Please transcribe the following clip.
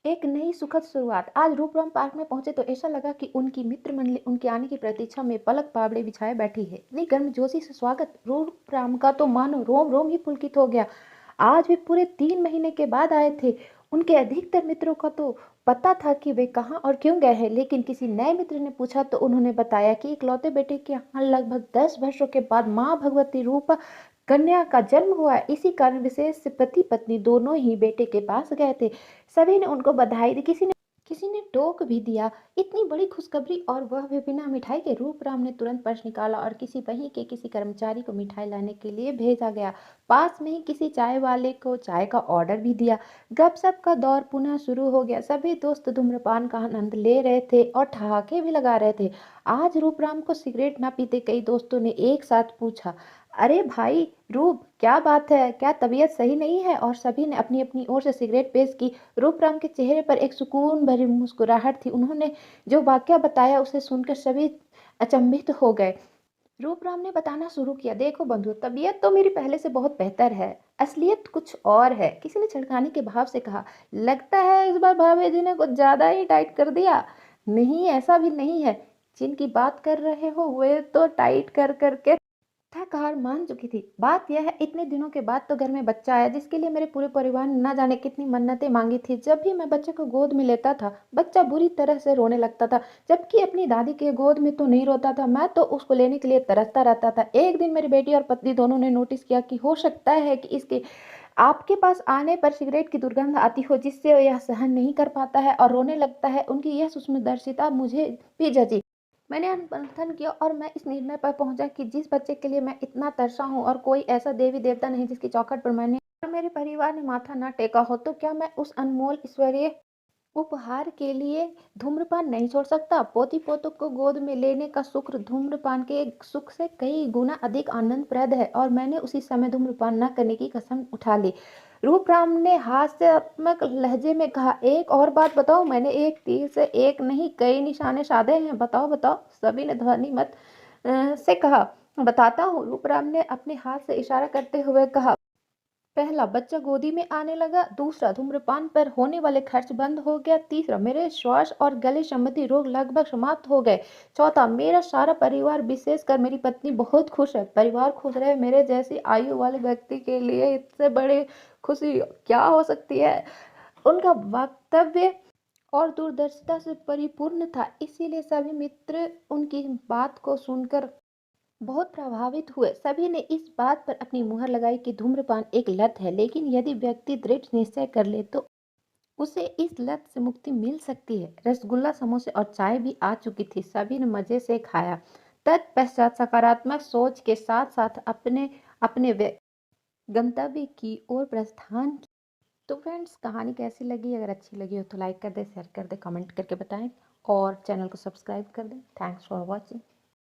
एक नई सुखद शुरुआत। आज रूपराम पार्क में पहुंचे तो ऐसा लगा कि उनकी मित्र मंडली उनके आने की प्रतीक्षा में पलक पावड़े बिछाए बैठी है। इतनी गर्मजोशी से स्वागत, रूपराम का तो मानो रोम रोम ही पुलकित हो गया। आज भी पूरे 3 महीने के बाद आए थे। उनके अधिकतर मित्रों का तो पता था कि वे कहाँ और क्यों गए हैं, लेकिन किसी नए मित्र ने पूछा तो उन्होंने बताया कि इकलौते बेटे के यहाँ लगभग 10 वर्षों के बाद माँ भगवती रूप कन्या का जन्म हुआ है। इसी कारण विशेष से पति पत्नी दोनों ही बेटे के पास गए थे। सभी ने उनको बधाई दी, किसी ने टोक भी दिया। इतनी बड़ी खुशखबरी और वह भी बिना मिठाई के। रूपराम ने तुरंत पर्स निकाला और वहीं के किसी कर्मचारी को मिठाई लाने के लिए भेजा गया। पास में ही किसी चाय वाले को चाय का ऑर्डर भी दिया। गपशप का दौर पुनः शुरू हो गया। सभी दोस्त धूम्रपान का आनंद ले रहे थे और ठहाके भी लगा रहे थे। आज रूपराम को सिगरेट न पीते कई दोस्तों ने एक साथ पूछा, अरे भाई रूप, क्या बात है, क्या तबीयत सही नहीं है? और सभी ने अपनी अपनी ओर से सिगरेट पेश की। रूपराम के चेहरे पर एक सुकून भरी मुस्कुराहट थी। उन्होंने जो वाकया बताया उसे सुनकर सभी अचंभित हो गए। रूपराम ने बताना शुरू किया, देखो बंधु, तबीयत तो मेरी पहले से बहुत बेहतर है, असलियत कुछ और है। किसी ने छिड़खाने के भाव से कहा, लगता है इस बार भाभी जी ने कुछ ज्यादा ही टाइट कर दिया। नहीं, ऐसा भी नहीं है। जिनकी बात कर रहे हो वे तो टाइट कर करके थक हार मान चुकी थी। बात यह है, इतने दिनों के बाद तो घर में बच्चा आया जिसके लिए मेरे पूरे परिवार ने न जाने कितनी मन्नतें मांगी थी। जब भी मैं बच्चे को गोद में लेता था, बच्चा बुरी तरह से रोने लगता था, जबकि अपनी दादी के गोद में तो नहीं रोता था। मैं तो उसको लेने के लिए तरसता रहता था। एक दिन मेरी बेटी और पत्नी दोनों ने नोटिस किया कि हो सकता है कि इसके आपके पास आने पर सिगरेट की दुर्गंध आती हो, जिससे यह सहन नहीं कर पाता है और रोने लगता है। उनकी यह सूक्ष्मदर्शिता मुझे भी जची। मैंने मंथन किया और मैं इस निर्णय पर पहुंचा कि जिस बच्चे के लिए मैं इतना तरसा हूँ और कोई ऐसा देवी देवता नहीं जिसकी चौखट पर मैंने और मेरे परिवार ने माथा न टेका हो, तो क्या मैं उस अनमोल ईश्वरीय उपहार के लिए धूम्रपान नहीं छोड़ सकता? पोती पोतों को गोद में लेने का सुख धूम्रपान के सुख से कई गुना अधिक आनंदप्रद है और मैंने उसी समय धूम्रपान न करने की कसम उठा ली। रूपराम ने हास्यात्मक लहजे में कहा, एक और बात बताओ, मैंने एक तीर से एक नहीं कई निशाने साधे हैं। बताओ बताओ, सभी ने ध्वनि मत से कहा। बताता हूँ, रूपराम ने अपने हाथ से इशारा करते हुए कहा। पहला, बच्चा गोदी में आने लगा। दूसरा, धूम्रपान पर होने वाले खर्च बंद हो गया। तीसरा, मेरे श्वास और गले संबंधी रोग लगभग समाप्त हो गए। चौथा, मेरा सारा परिवार विशेषकर मेरी पत्नी बहुत खुश है। परिवार खुश रहे, मेरे जैसी आयु वाले व्यक्ति के लिए इससे बड़ी खुशी क्या हो सकती है? उनका वक्तव्य और दूरदर्शिता से परिपूर्ण था, इसीलिए सभी मित्र उनकी बात को सुनकर बहुत प्रभावित हुए। सभी ने इस बात पर अपनी मुहर लगाई कि धूम्रपान एक लत है, लेकिन यदि व्यक्ति दृढ़ निश्चय कर ले तो उसे इस लत से मुक्ति मिल सकती है। रसगुल्ला, समोसे और चाय भी आ चुकी थी। सभी ने मजे से खाया। तत्पश्चात सकारात्मक सोच के साथ साथ अपने अपने गंतव्य की ओर प्रस्थान किया। तो फ्रेंड्स, कहानी कैसी लगी? अगर अच्छी लगी हो तो लाइक कर दे, शेयर कर दे, कमेंट करके बताएं और चैनल को सब्सक्राइब कर दें। Thanks for watching.